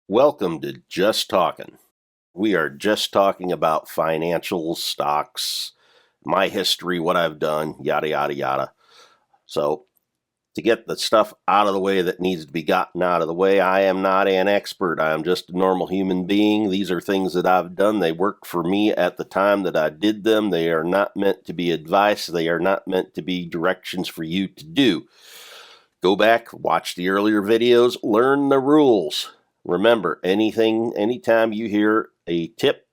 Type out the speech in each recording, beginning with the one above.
Welcome to Just Talkin. We are just talking about financials, stocks, my history, what I've done, yada, yada, yada. So, to get the stuff out of the way that needs to be gotten out of the way, I am not an expert. I am just a normal human being. These are things that I've done. They worked for me at the time that I did them. They are not meant to be advice. They are not meant to be directions for you to do. Go back, watch the earlier videos, learn the rules. Remember, anytime you hear a tip,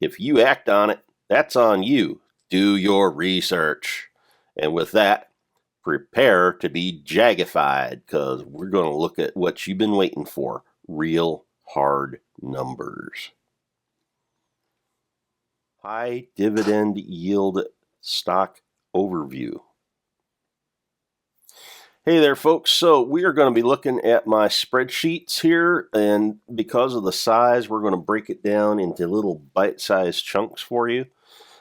if you act on it, that's on you. Do your research. And with that, prepare to be jagified, because we're going to look at what you've been waiting for, real hard numbers. High dividend yield stock overview. Hey there, folks. So we are going to be looking at my spreadsheets here, and because of the size, we're going to break it down into little bite-sized chunks for you.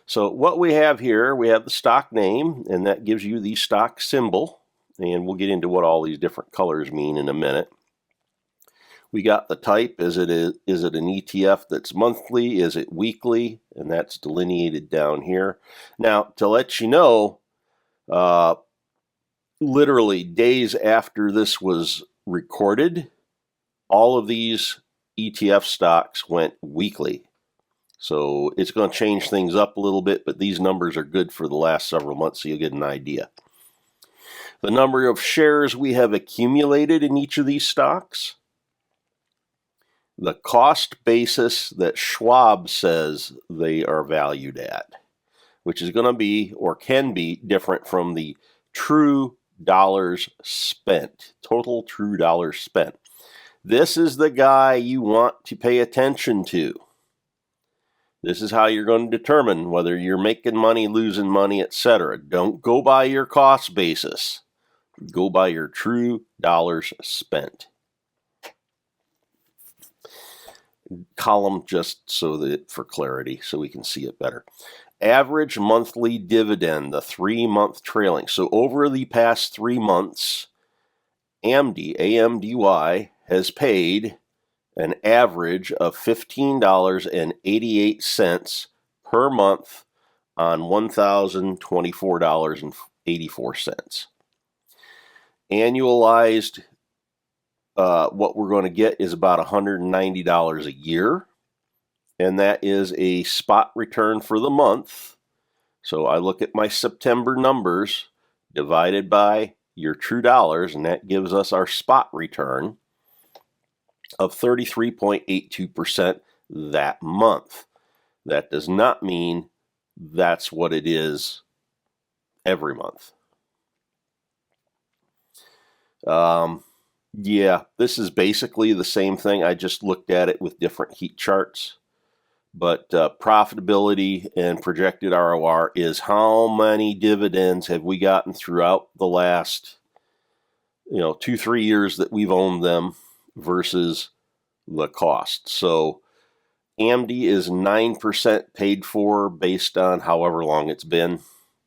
So what we have here, we have the stock name, and that gives you the stock symbol, and we'll get into what all these different colors mean in a minute. We got the type. Is it an ETF that's monthly? Is it weekly? And that's delineated down here. Now, to let you know, literally days after this was recorded, all of these ETF stocks went weekly. So it's going to change things up a little bit, but these numbers are good for the last several months, so you'll get an idea. The number of shares we have accumulated in each of these stocks. The cost basis that Schwab says they are valued at, which is going to be, or can be, different from the true dollars spent, total true dollars spent. This is the guy you want to pay attention to. This is how you're going to determine whether you're making money, losing money, etc. Don't go by your cost basis. Go by your true dollars spent. Column just so that for clarity, so we can see it better. Average monthly dividend, the 3-month trailing. So over the past 3 months, AMDY has paid an average of $15.88 per month on $1,024.84. Annualized, what we're going to get is about $190 a year. And that is a spot return for the month. So I look at my September numbers divided by your true dollars, and that gives us our spot return of 33.82% that month. That does not mean that's what it is every month. Yeah, this is basically the same thing. I just looked at it with different heat charts. But profitability and projected ROR is how many dividends have we gotten throughout the last 2-3 years that we've owned them versus the cost. So AMD is 9% paid for based on however long it's been.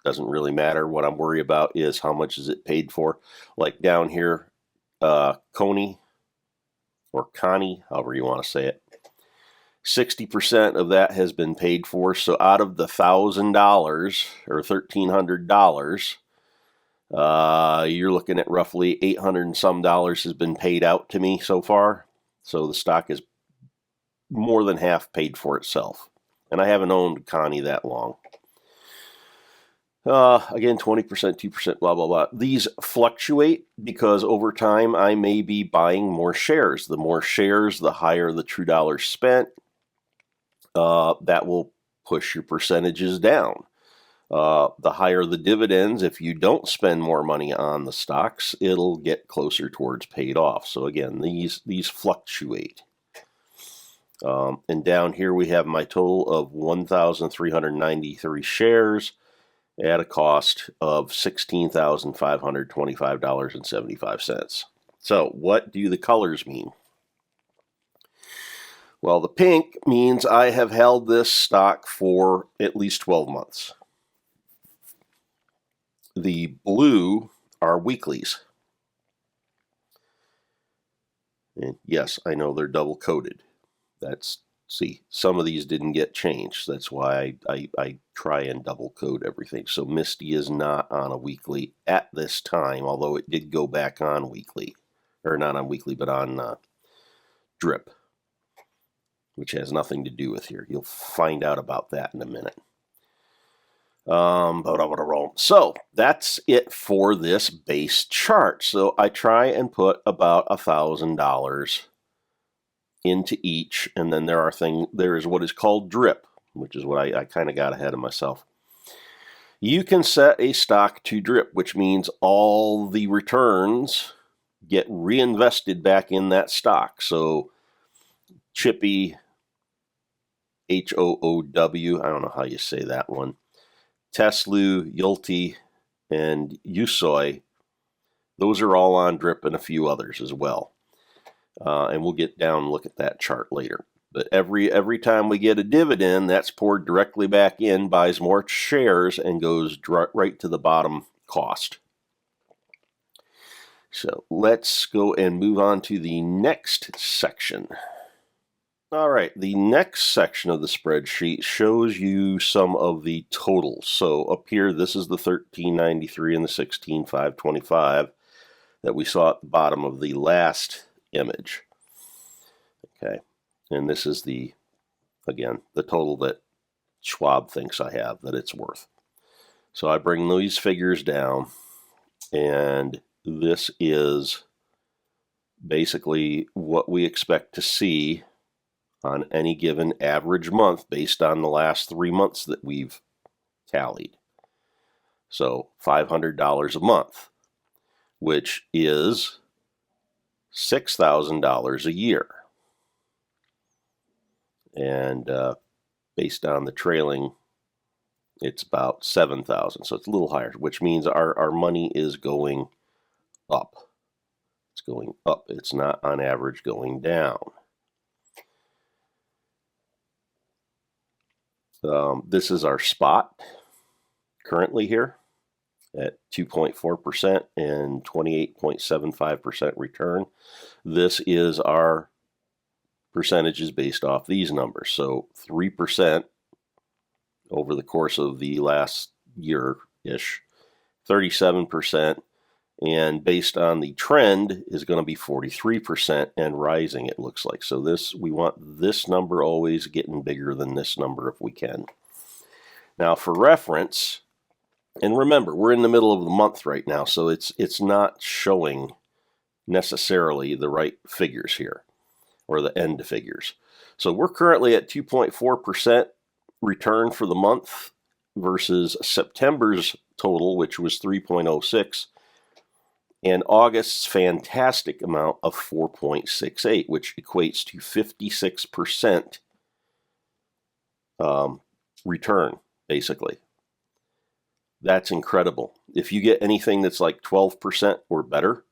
Doesn't really matter. What I'm worried about is how much is it paid for. Like down here, Coney, or Connie, however you want to say it. 60% of that has been paid for. So out of the $1,000 or $1,300, you're looking at roughly $800 and some has been paid out to me so far. So the stock is more than half paid for itself. And I haven't owned Connie that long. Again, 20%, 2%, blah, blah, blah. These fluctuate because over time I may be buying more shares. The more shares, the higher the true dollars spent. That will push your percentages down. The higher the dividends, if you don't spend more money on the stocks, it'll get closer towards paid off. So again, these fluctuate. And down here we have my total of 1,393 shares at a cost of $16,525.75. So what do the colors mean? Well, the pink means I have held this stock for at least 12 months. The blue are weeklies. And yes, I know they're double coated. See, some of these didn't get changed. That's why I try and double code everything. So Misty is not on a weekly at this time, although it did go back on weekly. Or not on weekly, but on drip, which has nothing to do with here. You'll find out about that in a minute. So that's it for this base chart. So I try and put about $1,000 into each, and then there is what is called drip, which is what I kind of got ahead of myself. You can set a stock to drip, which means all the returns get reinvested back in that stock. So Chippy, HOOW, I don't know how you say that one, Teslu, Yulti, and Usoi, those are all on drip, and a few others as well. And we'll get down and look at that chart later. But every time we get a dividend, that's poured directly back in, buys more shares, and goes right to the bottom cost. So let's go and move on to the next section. All right, the next section of the spreadsheet shows you some of the totals. So up here, this is the 1393 and the 16,525 that we saw at the bottom of the last image. Okay, and this is again, the total that Schwab thinks I have, that it's worth. So I bring these figures down, and this is basically what we expect to see on any given average month based on the last 3 months that we've tallied. So $500 a month, which is $6,000 a year. And based on the trailing, it's about 7,000. So it's a little higher, which means our money is going up. It's going up. It's not on average going down. This is our spot currently here at 2.4% and 28.75% return. This is our percentages based off these numbers. So 3% over the course of the last year-ish, 37%, and based on the trend is going to be 43% and rising, it looks like. So we want this number always getting bigger than this number if we can. Now for reference, and remember, we're in the middle of the month right now, so it's not showing necessarily the right figures here, or the end figures. So we're currently at 2.4% return for the month versus September's total, which was 3.06, and August's fantastic amount of 4.68, which equates to 56% return, basically. That's incredible. If you get anything that's like 12% or better,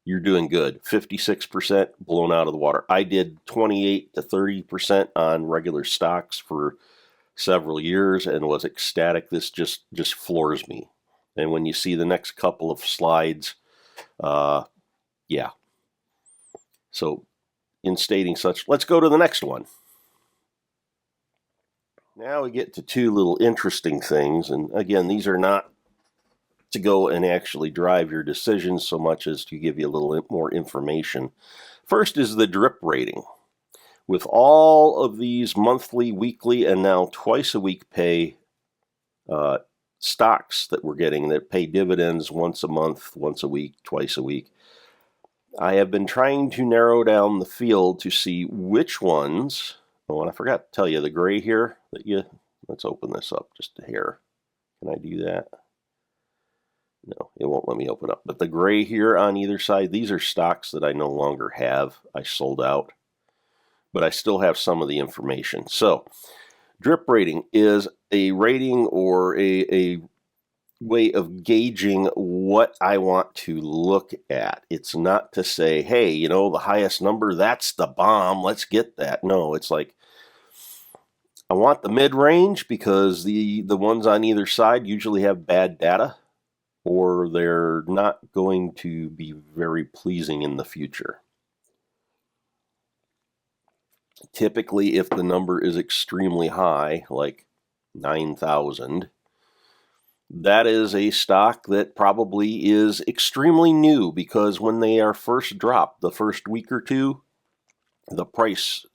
you're doing good. 56% blown out of the water. I did 28 to 30% on regular stocks for several years and was ecstatic. This just floors me. And when you see the next couple of slides, yeah. So in stating such, let's go to the next one. Now we get to two little interesting things. And again, these are not to go and actually drive your decisions so much as to give you a little more information. First is the drip rating. With all of these monthly, weekly, and now twice a week pay stocks that we're getting that pay dividends once a month, once a week, twice a week, I have been trying to narrow down the field to see which ones. Oh, and I forgot to tell you, the gray here let's open this up just a hair. Can I do that? No, it won't let me open up. But the gray here on either side, these are stocks that I no longer have. I sold out, but I still have some of the information. So drip rating is a rating or a way of gauging what I want to look at. It's not to say, hey, the highest number, that's the bomb, let's get that. No, it's like, I want the mid-range because the ones on either side usually have bad data, or they're not going to be very pleasing in the future. Typically, if the number is extremely high, like 9,000, that is a stock that probably is extremely new, because when they are first dropped, the first week or two, the price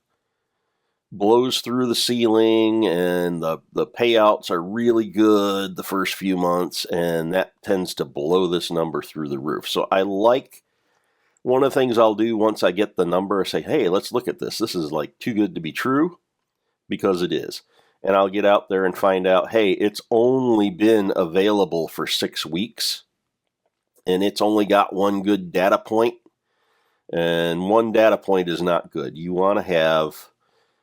blows through the ceiling and the payouts are really good the first few months, and that tends to blow this number through the roof. So I like, one of the things I'll do once I get the number, I say, hey, let's look at this. This is like too good to be true, because it is. And I'll get out there and find out, hey, it's only been available for 6 weeks, and it's only got one good data point. And one data point is not good. You want to have,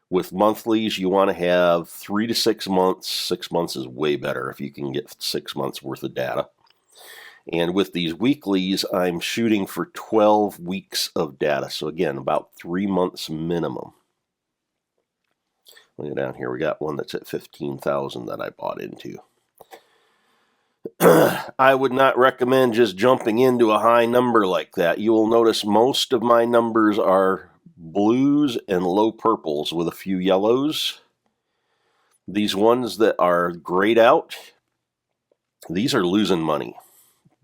with monthlies, you want to have 3 to 6 months. 6 months is way better if you can get 6 months worth of data. And with these weeklies, I'm shooting for 12 weeks of data. So again, about 3 months minimum. Look down here, we got one that's at 15,000 that I bought into. I would not recommend just jumping into a high number like that. You will notice most of my numbers are blues and low purples with a few yellows. These ones that are grayed out, these are losing money.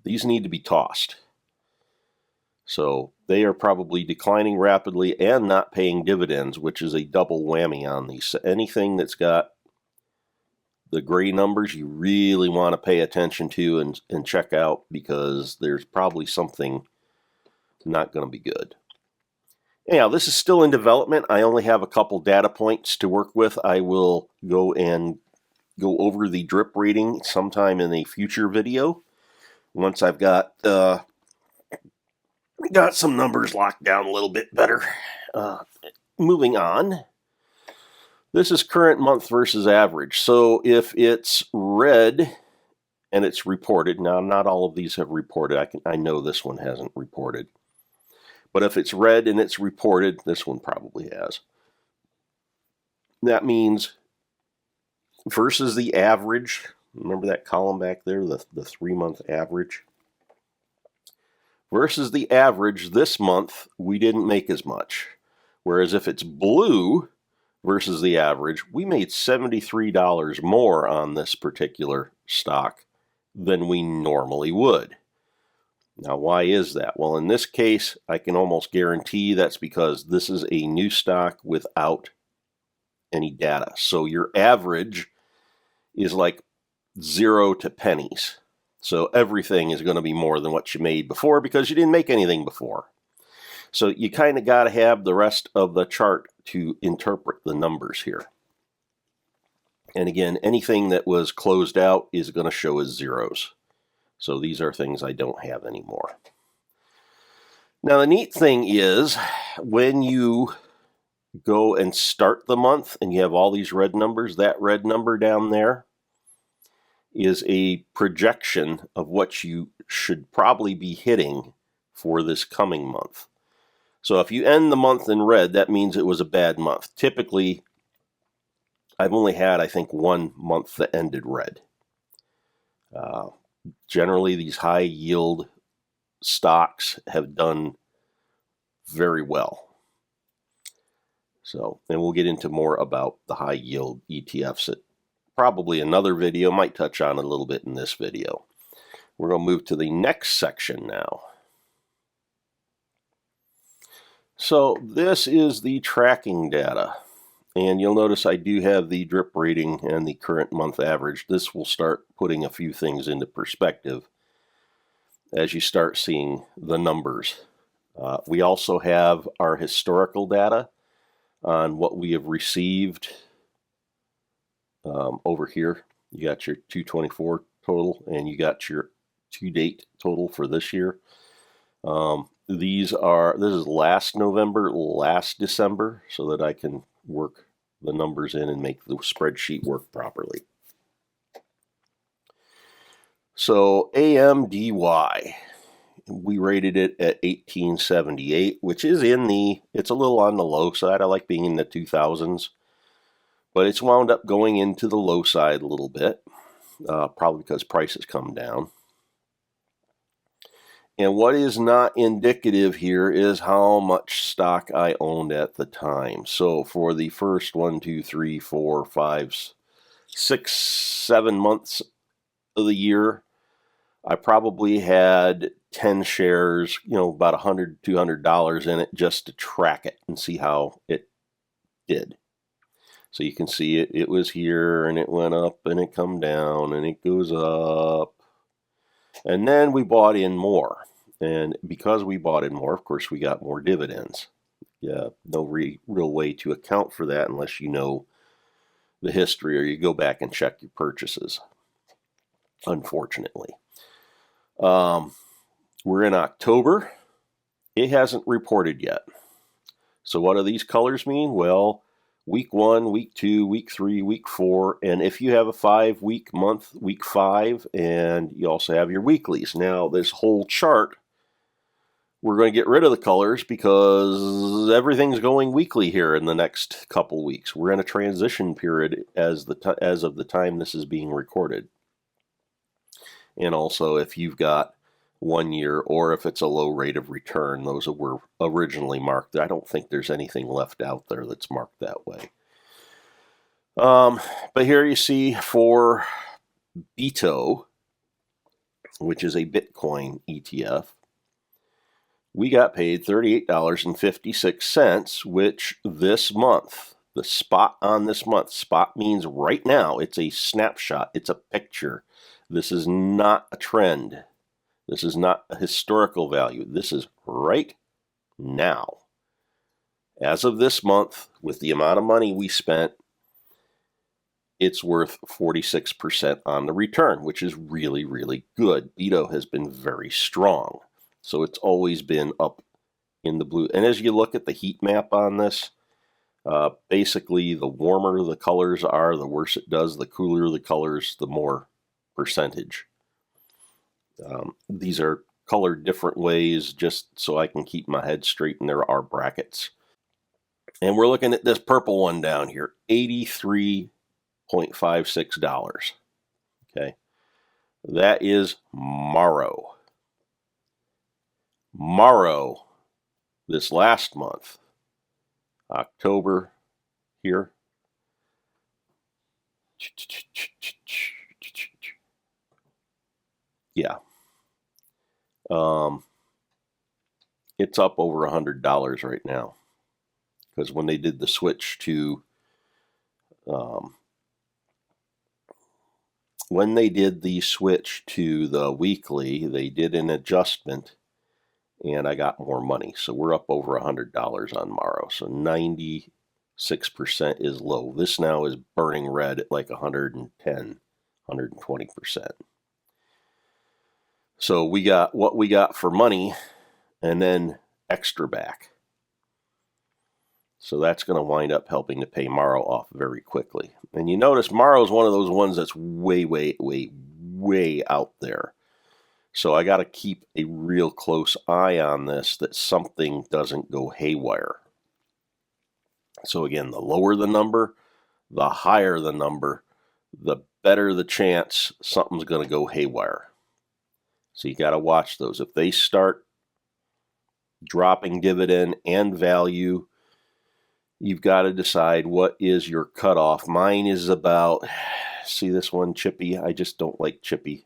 These need to be tossed. So they are probably declining rapidly and not paying dividends, which is a double whammy on these. So anything that's got the gray numbers, you really want to pay attention to and check out, because there's probably something not going to be good. Anyhow, this is still in development. I only have a couple data points to work with. I will go over the drip rating sometime in a future video, once I've got some numbers locked down a little bit better. Moving on. This is current month versus average. So if it's red and it's reported, now not all of these have reported. I know this one hasn't reported. But if it's red and it's reported, this one probably has. That means versus the average, remember that column back there, the 3-month average? Versus the average this month, we didn't make as much. Whereas if it's blue versus the average, we made $73 more on this particular stock than we normally would. Now, why is that? Well, in this case, I can almost guarantee that's because this is a new stock without any data. So your average is like 0 to pennies. So everything is going to be more than what you made before, because you didn't make anything before. So you kind of got to have the rest of the chart to interpret the numbers here. And again, anything that was closed out is going to show as zeros. So these are things I don't have anymore. Now the neat thing is, when you go and start the month and you have all these red numbers, that red number down there is a projection of what you should probably be hitting for this coming month. So if you end the month in red, that means it was a bad month. Typically, I've only had, I think, 1 month that ended red. Generally, these high yield stocks have done very well. So, and we'll get into more about the high yield ETFs at probably another video, might touch on it a little bit in this video. We're going to move to the next section now. So this is the tracking data. And you'll notice I do have the drip rating and the current month average. This will start putting a few things into perspective as you start seeing the numbers. We also have our historical data on what we have received over here. You got your 224 total, and you got your to-date total for this year. This is last November, last December, so that I can work the numbers in and make the spreadsheet work properly. So AMDY, we rated it at 1878, which is it's a little on the low side. I like being in the 2000s, but it's wound up going into the low side a little bit, probably because prices come down. And what is not indicative here is how much stock I owned at the time. So for the first 1, 2, 3, 4, 5, 6, 7 months of the year, I probably had 10 shares, about $100, $200 in it just to track it and see how it did. So you can see it was here and it went up and it come down and it goes up. And then we bought in more. And because we bought in more, of course, we got more dividends. Yeah, no real way to account for that unless you know the history or you go back and check your purchases, unfortunately. We're in October. It hasn't reported yet. So what do these colors mean? Well, week 1, week 2, week 3, week 4, and if you have a 5-week month, week 5, and you also have your weeklies. Now, this whole chart, we're going to get rid of the colors because everything's going weekly here in the next couple weeks. We're in a transition period as of the time this is being recorded. And also, if you've got 1 year or if it's a low rate of return, those were originally marked. I don't think there's anything left out there that's marked that way. But here you see for BITO, which is a Bitcoin ETF, we got paid $38.56, which this month, the spot on this month, spot means right now, it's a snapshot, it's a picture. This is not a trend. This is not a historical value. This is right now. As of this month, with the amount of money we spent, it's worth 46% on the return, which is really, really good. BITO has been very strong. So it's always been up in the blue. And as you look at the heat map on this, basically the warmer the colors are, the worse it does. The cooler the colors, the more percentage. These are colored different ways just so I can keep my head straight, and there are brackets. And we're looking at this purple one down here, $83.56. Okay, that is Morrow. Morrow, this last month, October here. Yeah. It's up over $100 right now. Because when they did the switch to the weekly, they did an adjustment and I got more money. So we're up over $100 on Morrow. So 96% is low. This now is burning red at like 110, 120%. So we got what we got for money and then extra back. So that's going to wind up helping to pay Morrow off very quickly. And you notice Morrow is one of those ones that's way, way, way, way out there. So I got to keep a real close eye on this, that something doesn't go haywire. So again, the lower the number, the higher the number, the better the chance something's going to go haywire. So you got to watch those. If they start dropping dividend and value, you've got to decide what is your cutoff. Mine is about, see this one, chippy. I just don't like chippy.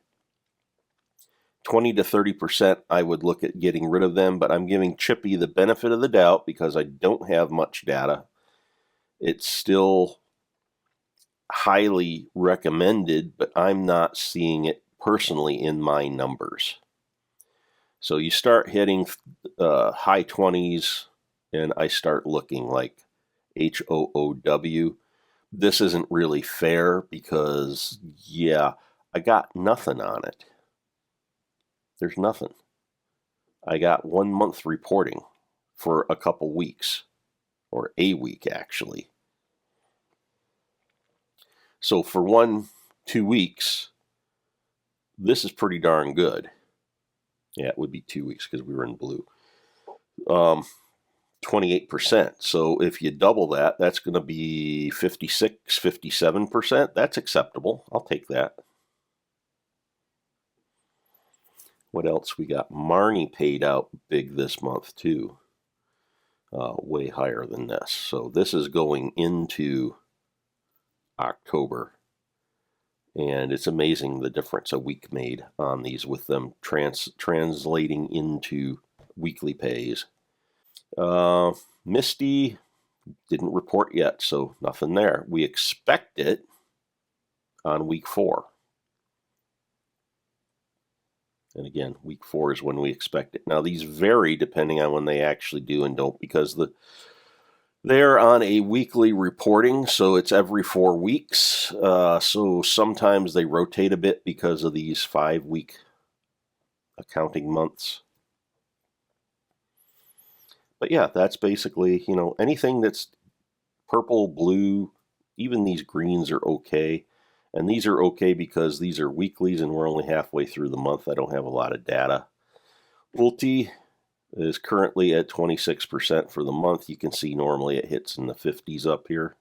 20 to 30%, I would look at getting rid of them, but I'm giving chippy the benefit of the doubt because I don't have much data. It's still highly recommended, but I'm not seeing it personally in my numbers. So you start hitting high 20s, and I start looking like HOOW. This isn't really fair because, yeah, I got nothing on it. There's nothing. I got 1 month reporting for a couple weeks, or a week actually. So for 1-2 weeks, this is pretty darn good. Yeah, it would be 2 weeks because we were in blue. 28%. So if you double that, that's going to be 56, 57%. That's acceptable. I'll take that. What else we got? Marnie paid out big this month too. Way higher than this. So this is going into October. And it's amazing the difference a week made on these with them translating into weekly pays. Misty didn't report yet, so nothing there. We expect it on week 4. And again, week 4 is when we expect it. Now, these vary depending on when they actually do and don't, because they're on a weekly reporting, so it's every 4 weeks. So sometimes they rotate a bit because of these 5-week accounting months. But yeah, that's basically, anything that's purple, blue, even these greens are okay. And these are okay because these are weeklies and we're only halfway through the month. I don't have a lot of data. Ulti is currently at 26% for the month. You can see normally it hits in the 50s up here.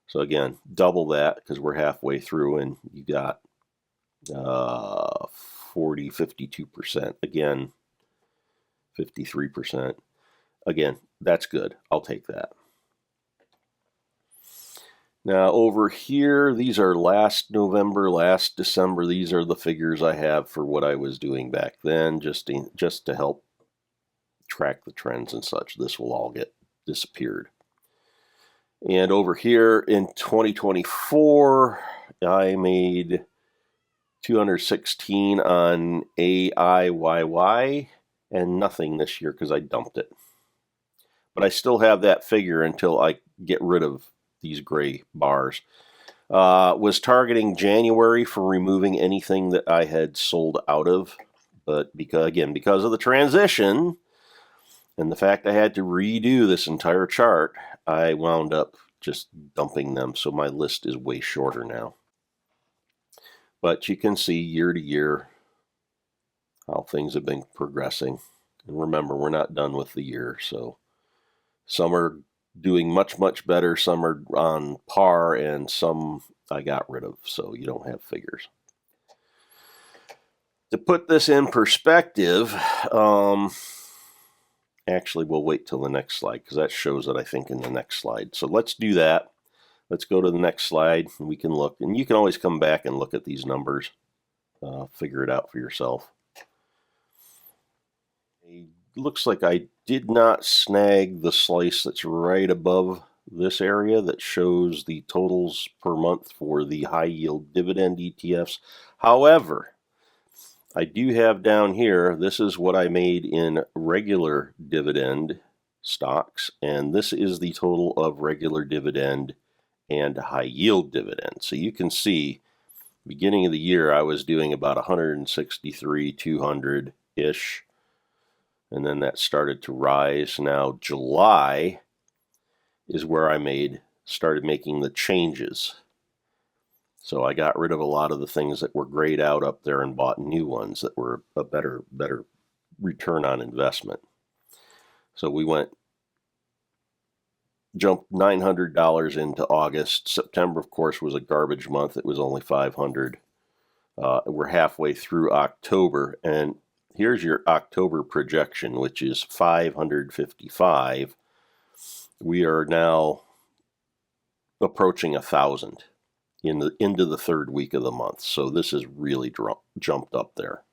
So again, double that because we're halfway through and you got 40, 52%. Again, 53%. Again, that's good. I'll take that. Now over here, these are last November, last December. These are the figures I have for what I was doing back then, just to help track the trends and such. This will all get disappeared. And over here in 2024, I made 216 on AIYY and nothing this year because I dumped it. But I still have that figure until I get rid of these gray bars. Was targeting January for removing anything that I had sold out of, but because of the transition and the fact I had to redo this entire chart, I wound up just dumping them, so my list is way shorter now. But you can see year to year how things have been progressing. And remember, we're not done with the year, so some are doing much, much better. Some are on par, and some I got rid of, so you don't have figures. To put this in perspective, actually, we'll wait till the next slide because that shows it, I think, in the next slide. So let's do that. Let's go to the next slide, and we can look. And you can always come back and look at these numbers. Figure it out for yourself. It looks like I did not snag the slice that's right above this area that shows the totals per month for the high yield dividend ETFs. However, I do have down here, this is what I made in regular dividend stocks, and this is the total of regular dividend and high yield dividend. So you can see, beginning of the year, I was doing about 163, 200-ish. And then that started to rise. Now July is where I started making the changes. So I got rid of a lot of the things that were grayed out up there and bought new ones that were a better return on investment. So we jumped $900 into August. September, of course, was a garbage month. It was only $500. We're halfway through October, and here's your October projection, which is 555. We are now approaching 1,000 into the 3rd week of the month. So this is really jumped up there.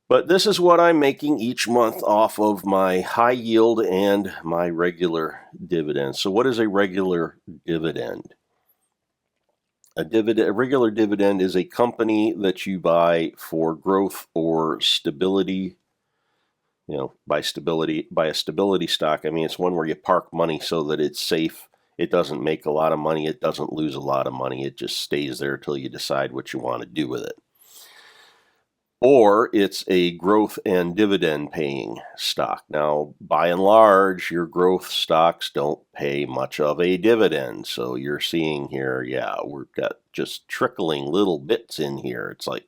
But this is what I'm making each month off of my high yield and my regular dividend. So what is a regular dividend? A regular dividend is a company that you buy for growth or stability. By a stability stock, I mean it's one where you park money so that it's safe. It doesn't make a lot of money. It doesn't lose a lot of money. It just stays there until you decide what you want to do with it. Or it's a growth and dividend paying stock. Now, by and large, your growth stocks don't pay much of a dividend. So you're seeing here, we've got just trickling little bits in here. It's like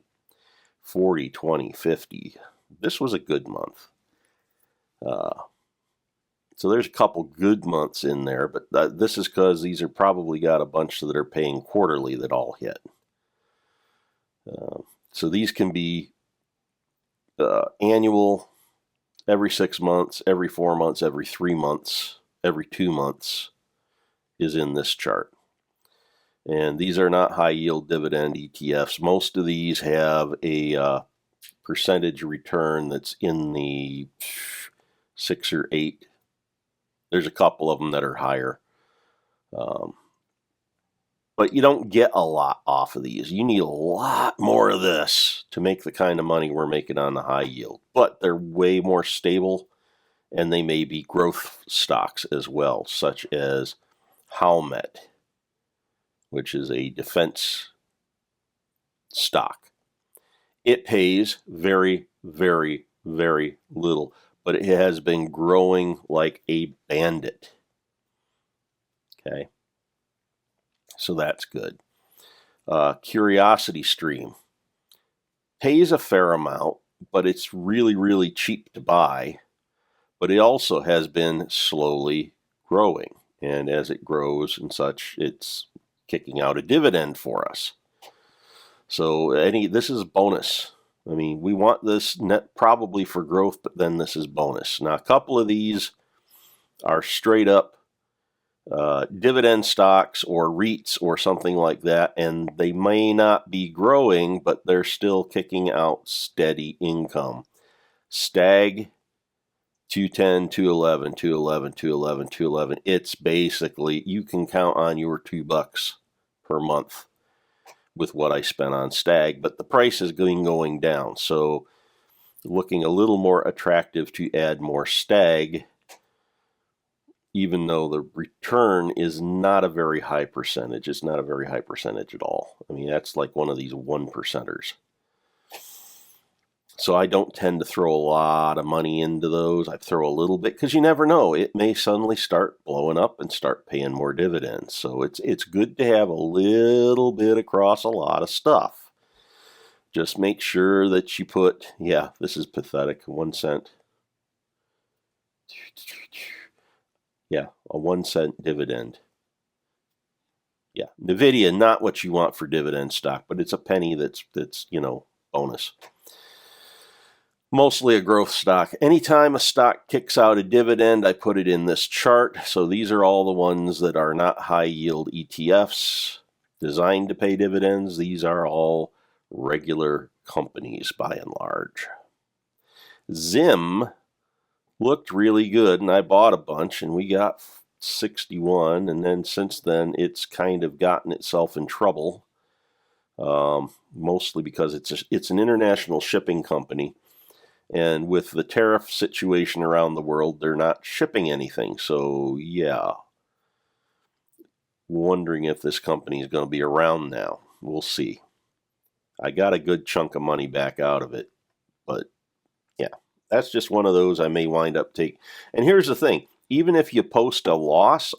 40, 20, 50. This was a good month. So there's a couple good months in there, but this is because these are probably got a bunch that are paying quarterly that all hit. So these can be annual, every 6 months, every 4 months, every 3 months, every 2 months is in this chart. And these are not high yield dividend ETFs. Most of these have a percentage return that's in the 6 or 8. There's a couple of them that are higher. But you don't get a lot off of these. You need a lot more of this to make the kind of money we're making on the high yield. But they're way more stable, and they may be growth stocks as well, such as Howmet, which is a defense stock. It pays very, very, very little, but it has been growing like a bandit. Okay. So that's good. Curiosity Stream pays a fair amount, but it's really, really cheap to buy. But it also has been slowly growing. And as it grows and such, it's kicking out a dividend for us. So this is bonus. I mean, we want this net probably for growth, but then this is bonus. Now, a couple of these are straight up dividend stocks or REITs or something like that, and they may not be growing, but they're still kicking out steady income. Stag, 210, 211, 211, 211, 211. It's basically, you can count on your $2 per month with what I spent on Stag, but the price is going down, so looking a little more attractive to add more Stag, even though the return is not a very high percentage. It's not a very high percentage at all. I mean, that's like one of these 1%ers. So I don't tend to throw a lot of money into those. I throw a little bit because you never know. It may suddenly start blowing up and start paying more dividends. So it's good to have a little bit across a lot of stuff. Just make sure that you put, yeah, this is pathetic, 1 cent. Yeah, a 1 cent dividend. Yeah, NVIDIA, not what you want for dividend stock, but it's a penny that's bonus. Mostly a growth stock. Anytime a stock kicks out a dividend, I put it in this chart. So these are all the ones that are not high yield ETFs designed to pay dividends. These are all regular companies by and large. Zim looked really good, and I bought a bunch, and we got 61, and then since then it's kind of gotten itself in trouble, mostly because it's an international shipping company, and with the tariff situation around the world, they're not shipping anything. So yeah, wondering if this company is going to be around now. We'll see. I got a good chunk of money back out of it, but yeah. That's just one of those I may wind up taking. And here's the thing. Even if you post a loss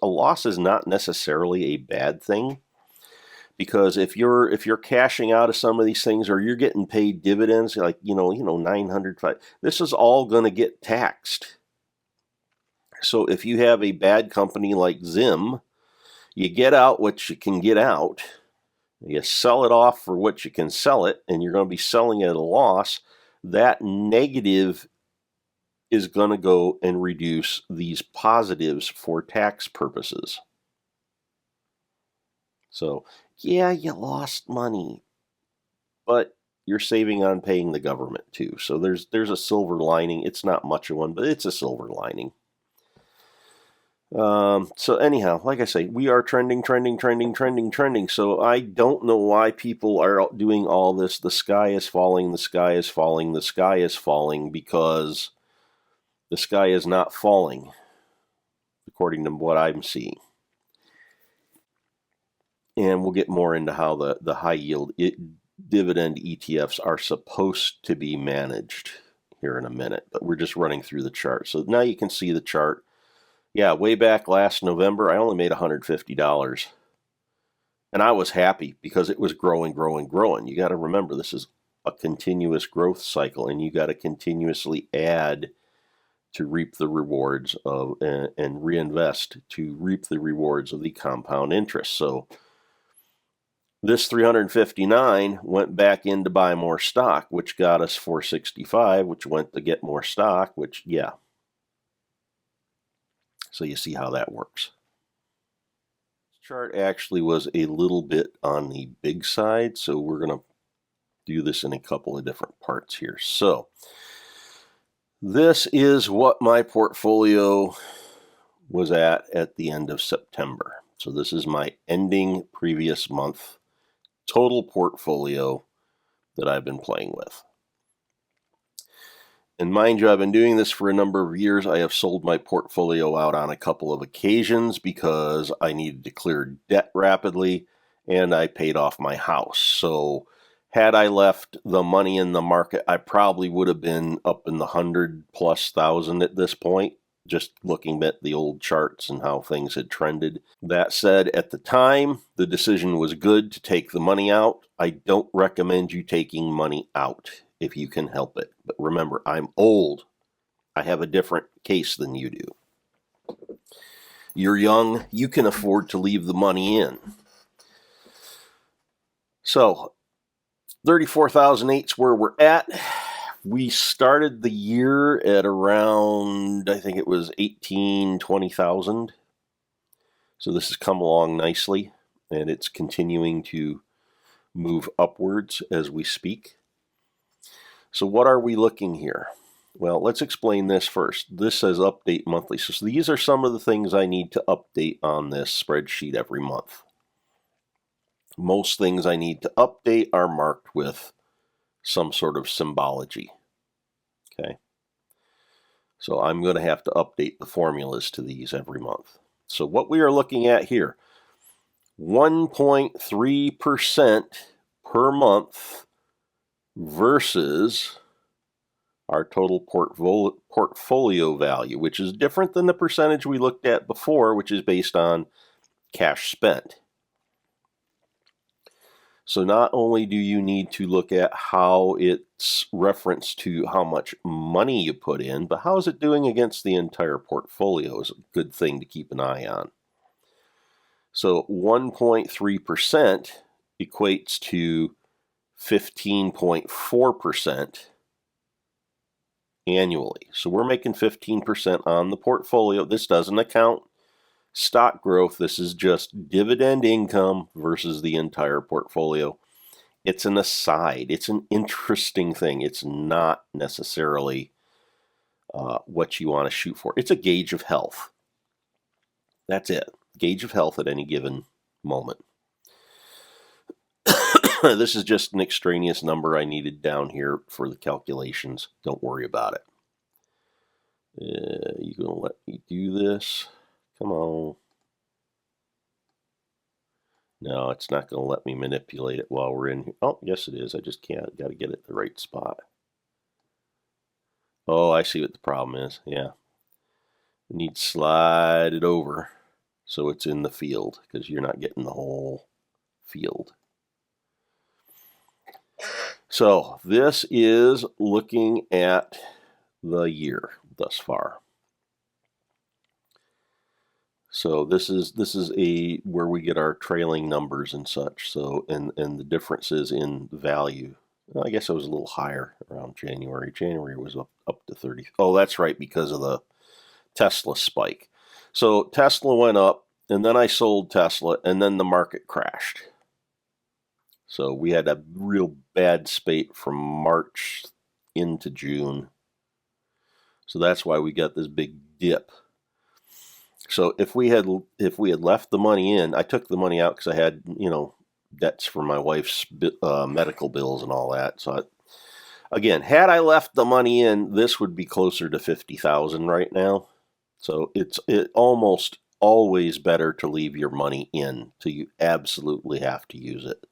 is not necessarily a bad thing. Because if you're cashing out of some of these things, or you're getting paid dividends, like, 900, this is all going to get taxed. So if you have a bad company like Zim, you get out what you can get out. You sell it off for what you can sell it, and you're going to be selling it at a loss. That negative is going to go and reduce these positives for tax purposes. So, yeah, you lost money, but you're saving on paying the government too. So there's a silver lining. It's not much of one, but it's a silver lining. So anyhow, like I say, we are trending. So I don't know why people are doing all this. The sky is falling, the sky is falling, the sky is falling, because the sky is not falling, according to what I'm seeing. And we'll get more into how the high yield dividend ETFs are supposed to be managed here in a minute. But we're just running through the chart. So now you can see the chart. Yeah, way back last November, I only made $150. And I was happy because it was growing. You got to remember, this is a continuous growth cycle, and you got to continuously add to reap the rewards of, and reinvest to reap the rewards of the compound interest. So This 359 went back in to buy more stock, which got us 465, which went to get more stock, which, yeah. So you see how that works. This chart actually was a little bit on the big side, so we're going to do this in a couple of different parts here. So this is what my portfolio was at the end of September. So this is my ending previous month total portfolio that I've been playing with. And mind you, I've been doing this for a number of years. I have sold my portfolio out on a couple of occasions because I needed to clear debt rapidly and I paid off my house. So had I left the money in the market, I probably would have been up in the 100,000+ at this point, just looking at the old charts and how things had trended. That said, at the time, the decision was good to take the money out. I don't recommend you taking money out if you can help it. But remember, I'm old. I have a different case than you do. You're young. You can afford to leave the money in. So 34,008 is where we're at. We started the year at around, I think it was 20,000. So this has come along nicely, and it's continuing to move upwards as we speak. So what are we looking here? Well, let's explain this first. This says update monthly. So these are some of the things I need to update on this spreadsheet every month. Most things I need to update are marked with some sort of symbology. Okay. So I'm going to have to update the formulas to these every month. So what we are looking at here, 1.3% per month versus our total portfolio value, which is different than the percentage we looked at before, which is based on cash spent. So not only do you need to look at how it's referenced to how much money you put in, but how is it doing against the entire portfolio is a good thing to keep an eye on. So 1.3% equates to 15.4% annually. So we're making 15% on the portfolio. This doesn't account stock growth. This is just dividend income versus the entire portfolio. It's an aside. It's an interesting thing. It's not necessarily what you want to shoot for. It's a gauge of health. That's it. Gauge of health at any given moment. This is just an extraneous number I needed down here for the calculations. Don't worry about it. You gonna let me do this? Come on. No, it's not going to let me manipulate it while we're in here. Oh, yes it is. I just can't. Got to get it the right spot. Oh, I see what the problem is. Yeah. We need to slide it over so it's in the field because you're not getting the whole field. So this is looking at the year thus far. So this is where we get our trailing numbers and such. So and the differences in value. Well, I guess it was a little higher around January. January was up to 30. Oh, that's right, because of the Tesla spike. So Tesla went up, and then I sold Tesla, and then the market crashed. So we had a real bad spate from March into June. So that's why we got this big dip. So if we had left the money in, I took the money out because I had, debts for my wife's medical bills and all that. So again, had I left the money in, this would be closer to 50,000 right now. So it's almost always better to leave your money in till you absolutely have to use it.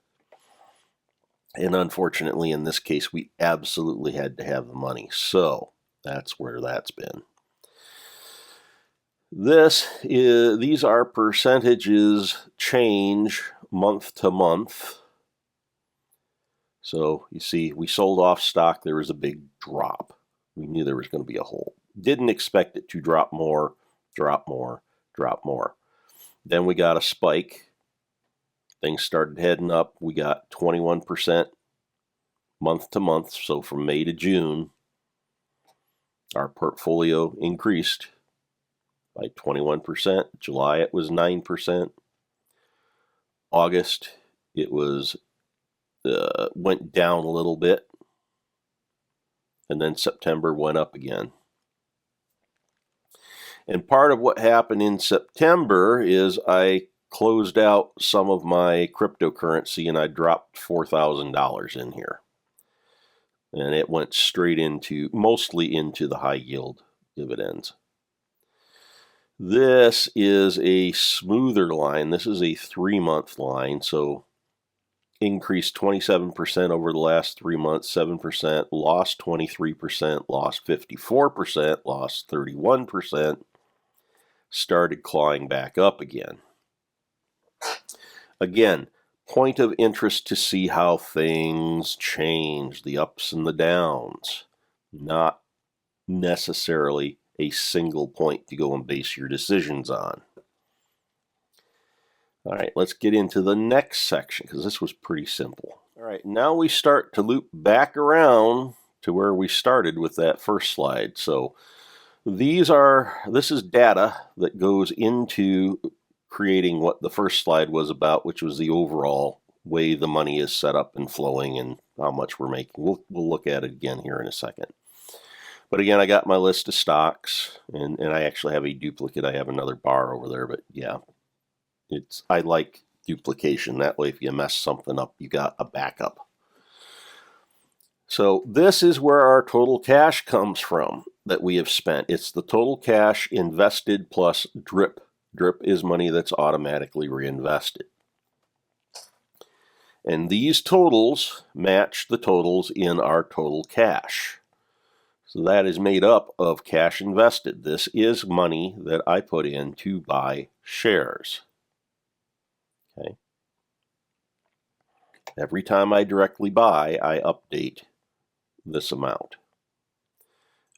And unfortunately, in this case, we absolutely had to have the money. So that's where that's been. These are percentages change month to month. So you see, we sold off stock. There was a big drop. We knew there was going to be a hole. Didn't expect it to drop more, drop more, drop more. Then we got a spike. things started heading up. We got 21% month to month. So from May to June, our portfolio increased by 21%. July, it was 9%. August, it was went down a little bit. And then September went up again. And part of what happened in September is I closed out some of my cryptocurrency and I dropped $4,000 in here. And it went straight into, mostly into the high yield dividends. This is a smoother line. This is a 3-month line. So increased 27% over the last 3 months, 7%, lost 23%, lost 54%, lost 31%, started clawing back up again. Again, point of interest to see how things change, the ups and the downs, not necessarily a single point to go and base your decisions on. All right, let's get into the next section because this was pretty simple. All right, now we start to loop back around to where we started with that first slide. So this is data that goes into creating what the first slide was about, which was the overall way the money is set up and flowing and how much we're making. We'll look at it again here in a second. But again, I got my list of stocks, and I actually have a duplicate. I have another bar over there, but yeah. I like duplication. That way, if you mess something up, you got a backup. So this is where our total cash comes from that we have spent. It's the total cash invested plus drip. Drip is money that's automatically reinvested. And these totals match the totals in our total cash. So that is made up of cash invested. This is money that I put in to buy shares. Okay. Every time I directly buy, I update this amount.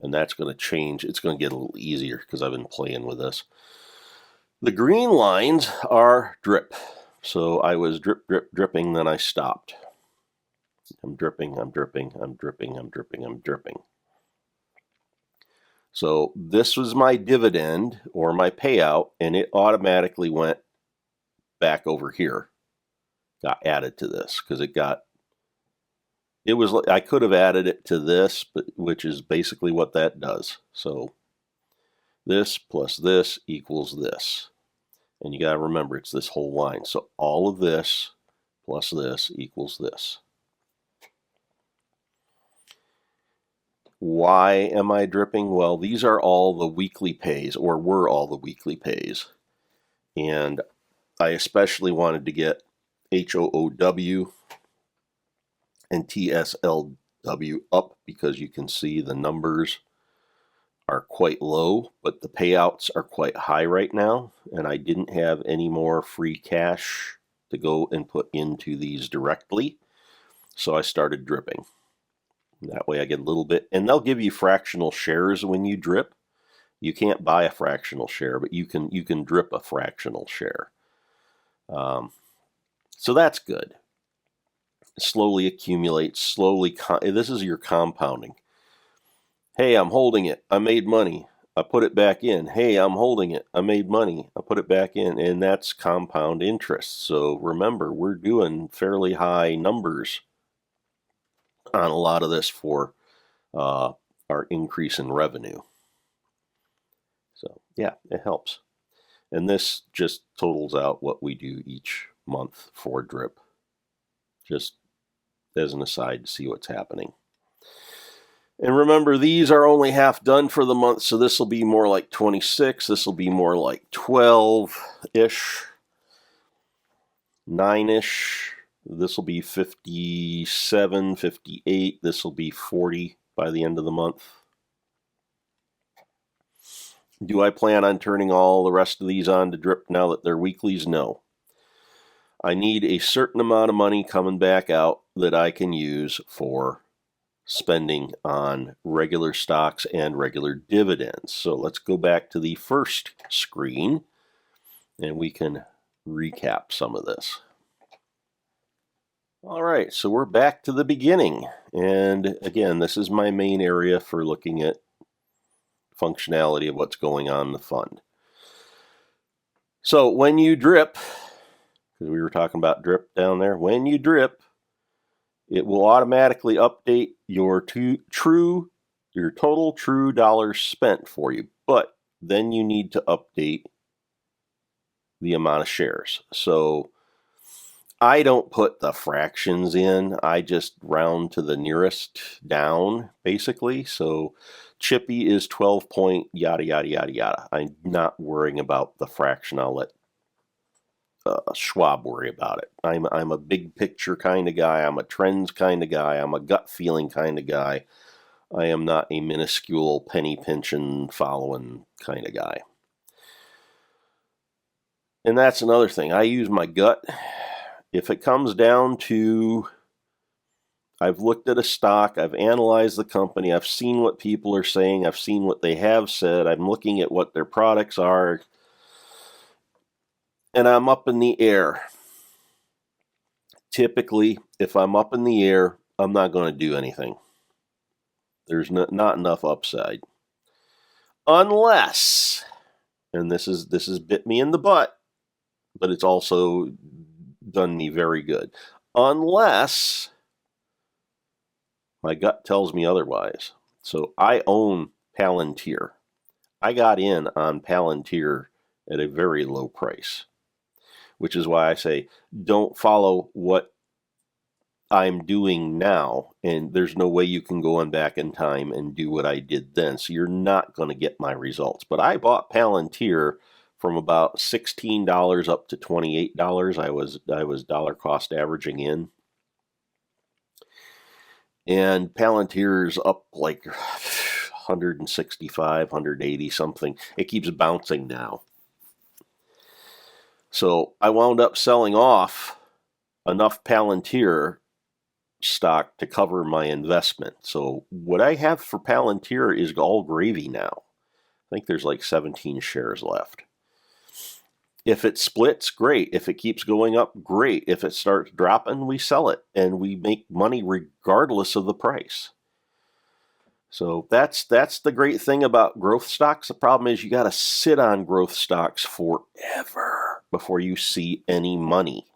And that's going to change. It's going to get a little easier because I've been playing with this. The green lines are drip. So I was dripping, then I stopped. I'm dripping, I'm dripping, I'm dripping, I'm dripping, I'm dripping. So this was my dividend or my payout, and it automatically went back over here, got added to this because I could have added it to this, but which is basically what that does. So this plus this equals this. And you got to remember, it's this whole line. So all of this plus this equals this. Why am I dripping? Well, these are all the weekly pays, or were all the weekly pays. And I especially wanted to get HOOW and TSLW up because you can see the numbers are quite low, but the payouts are quite high right now, and I didn't have any more free cash to go and put into these directly, so I started dripping. That way I get a little bit, and they'll give you fractional shares when you drip. You can't buy a fractional share, but you can drip a fractional share. So that's good. Slowly accumulates, this is your compounding. Hey, I'm holding it. I made money. I put it back in. Hey, I'm holding it. I made money. I put it back in. And that's compound interest. So remember, we're doing fairly high numbers on a lot of this for our increase in revenue. So yeah, it helps. And this just totals out what we do each month for drip. Just as an aside to see what's happening. And remember, these are only half done for the month, so this will be more like 26. This will be more like 12-ish, 9-ish. This will be 57, 58. This will be 40 by the end of the month. Do I plan on turning all the rest of these on to drip now that they're weeklies? No. I need a certain amount of money coming back out that I can use for spending on regular stocks and regular dividends. So let's go back to the first screen and we can recap some of this. All right, so we're back to the beginning. And again, this is my main area for looking at functionality of what's going on in the fund. So when you drip, because we were talking about drip down there, when you drip, it will automatically update your total true dollars spent for you. But then you need to update the amount of shares. So I don't put the fractions in. I just round to the nearest down, basically. So Chippy is 12 point, yada, yada, yada, yada. I'm not worrying about the fraction. I'll let Schwab worry about it. I'm a big picture kind of guy. I'm a trends kind of guy. I'm a gut feeling kind of guy. I am not a minuscule penny pinching following kind of guy. And that's another thing. I use my gut. If it comes down to, I've looked at a stock, I've analyzed the company, I've seen what people are saying, I've seen what they have said, I'm looking at what their products are, and I'm up in the air. Typically, if I'm up in the air, I'm not going to do anything. There's not enough upside. Unless, and this is bit me in the butt, but it's also done me very good. Unless my gut tells me otherwise. So I own Palantir. I got in on Palantir at a very low price, which is why I say don't follow what I'm doing now, and there's no way you can go on back in time and do what I did then, so you're not going to get my results. But I bought Palantir from about $16 up to $28. I was dollar cost averaging in. And Palantir's up like 165, 180 something. It keeps bouncing now. So I wound up selling off enough Palantir stock to cover my investment. So what I have for Palantir is all gravy now. I think there's like 17 shares left. If it splits, great. If it keeps going up, great. If it starts dropping, we sell it and we make money regardless of the price. So that's the great thing about growth stocks. The problem is you got to sit on growth stocks forever before you see any money.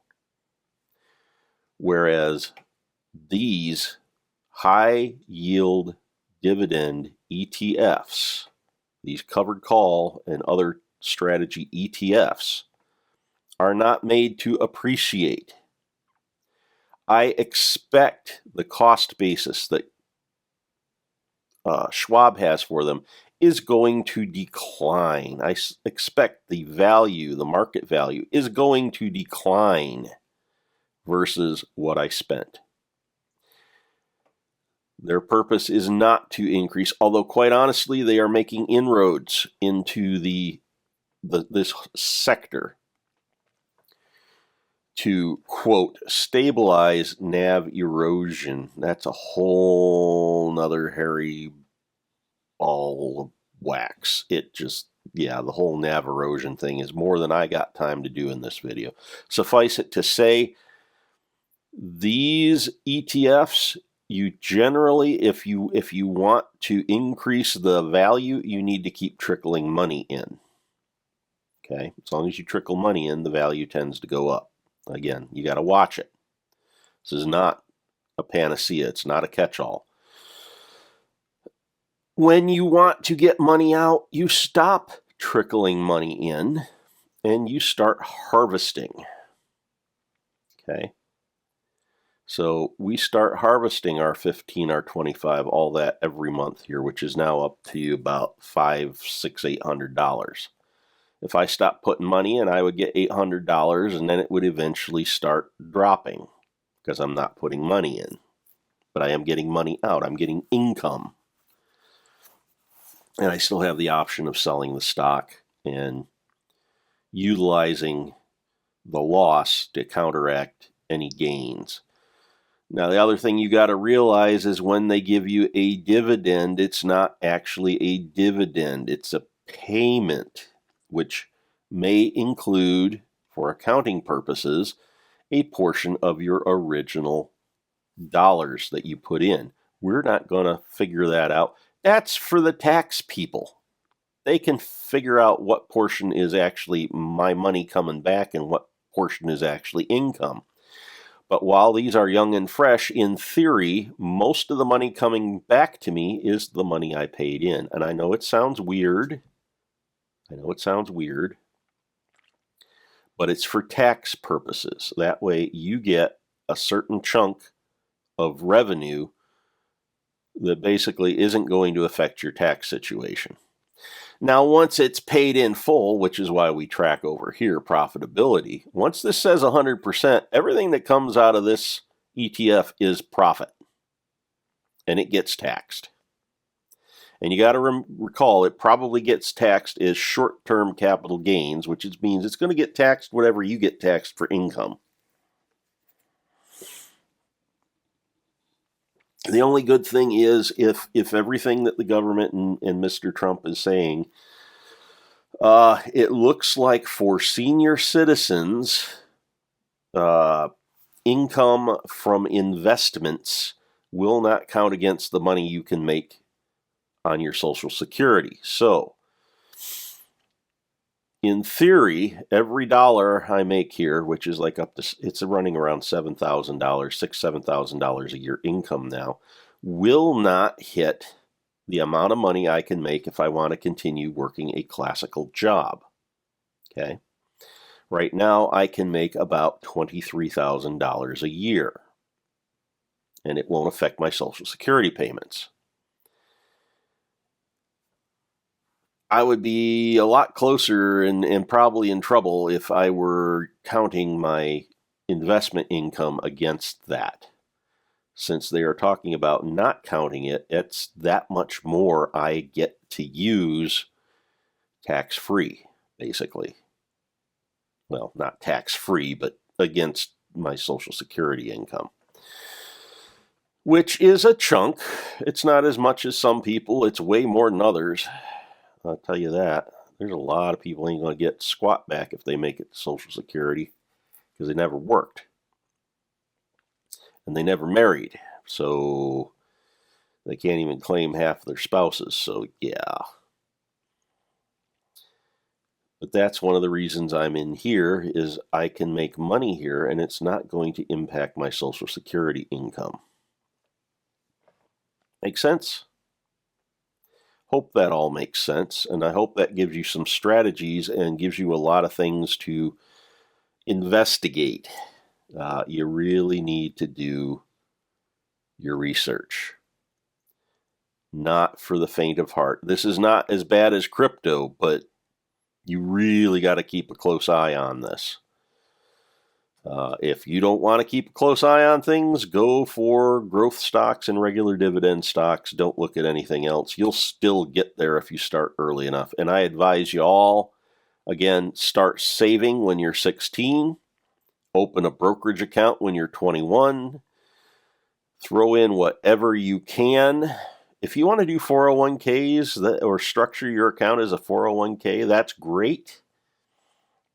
Whereas these high yield dividend ETFs, these covered call and other strategy ETFs, are not made to appreciate. I expect the cost basis that Schwab has for them is going to decline. I expect the value, the market value, is going to decline versus what I spent. Their purpose is not to increase, although quite honestly, they are making inroads into this sector to, quote, stabilize NAV erosion. That's a whole nother hairy ball of wax. It just, yeah, the whole NAV erosion thing is more than I got time to do in this video. Suffice it to say, these ETFs, you generally, if you want to increase the value, you need to keep trickling money in. Okay, as long as you trickle money in, the value tends to go up. Again, you got to watch it. This is not a panacea. It's not a catch-all. When you want to get money out, you stop trickling money in and you start harvesting. Okay. So we start harvesting our 15, our 25, all that every month here, which is now up to about $500, $600, $800. If I stopped putting money in, I would get $800, and then it would eventually start dropping because I'm not putting money in. But I am getting money out. I'm getting income. And I still have the option of selling the stock and utilizing the loss to counteract any gains. Now, the other thing you got to realize is when they give you a dividend, it's not actually a dividend. It's a payment, which may include, for accounting purposes, a portion of your original dollars that you put in. We're not going to figure that out. That's for the tax people. They can figure out what portion is actually my money coming back and what portion is actually income. But while these are young and fresh, in theory, most of the money coming back to me is the money I paid in. And I know it sounds weird. But it's for tax purposes. That way you get a certain chunk of revenue that basically isn't going to affect your tax situation. Now, once it's paid in full, which is why we track over here profitability, once this says 100%, everything that comes out of this ETF is profit, and it gets taxed. And you got to recall, it probably gets taxed as short-term capital gains, which means it's going to get taxed whatever you get taxed for income. The only good thing is if everything that the government and Mr. Trump is saying, it looks like for senior citizens, income from investments will not count against the money you can make on your Social Security. So, in theory, every dollar I make here, which is like it's running around $7,000, $7,000 a year income now, will not hit the amount of money I can make if I want to continue working a classical job. Okay? Right now, I can make about $23,000 a year, and it won't affect my Social Security payments. I would be a lot closer and probably in trouble if I were counting my investment income against that. Since they are talking about not counting it, it's that much more I get to use tax-free, basically. Well, not tax-free, but against my Social Security income. Which is a chunk. It's not as much as some people. It's way more than others. I'll tell you that. There's a lot of people ain't going to get squat back if they make it to Social Security because they never worked. And they never married. So they can't even claim half of their spouses. So yeah. But that's one of the reasons I'm in here is I can make money here and it's not going to impact my Social Security income. Make sense? Hope that all makes sense, and I hope that gives you some strategies and gives you a lot of things to investigate. You really need to do your research. Not for the faint of heart. This is not as bad as crypto, but you really got to keep a close eye on this. If you don't want to keep a close eye on things, go for growth stocks and regular dividend stocks. Don't look at anything else. You'll still get there if you start early enough. And I advise you all, again, start saving when you're 16. Open a brokerage account when you're 21. Throw in whatever you can. If you want to do 401ks or structure your account as a 401k, that's great.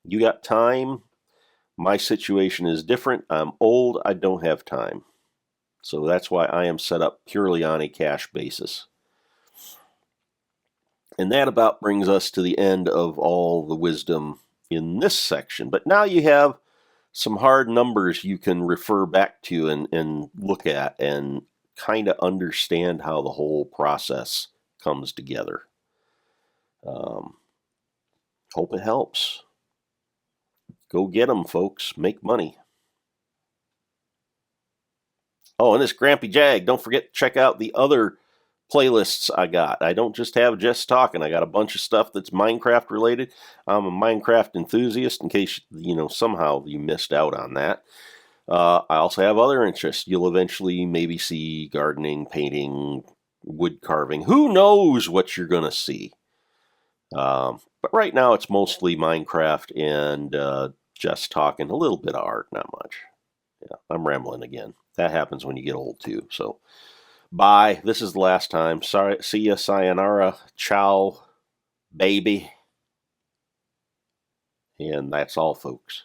You got time. My situation is different. I'm old. I don't have time. So that's why I am set up purely on a cash basis. And that about brings us to the end of all the wisdom in this section. But now you have some hard numbers you can refer back to and look at and kind of understand how the whole process comes together. Hope it helps. Go get them, folks. Make money. Oh, and this Grampy Jag, don't forget to check out the other playlists I got. I don't just have Jess talking. I got a bunch of stuff that's Minecraft related. I'm a Minecraft enthusiast in case, somehow you missed out on that. I also have other interests. You'll eventually maybe see gardening, painting, wood carving. Who knows what you're going to see? But right now it's mostly Minecraft and just talking, a little bit of art, not much. Yeah, I'm rambling again. That happens when you get old too. So, bye. This is the last time. Sorry. See ya. Sayonara. Ciao, baby. And that's all, folks.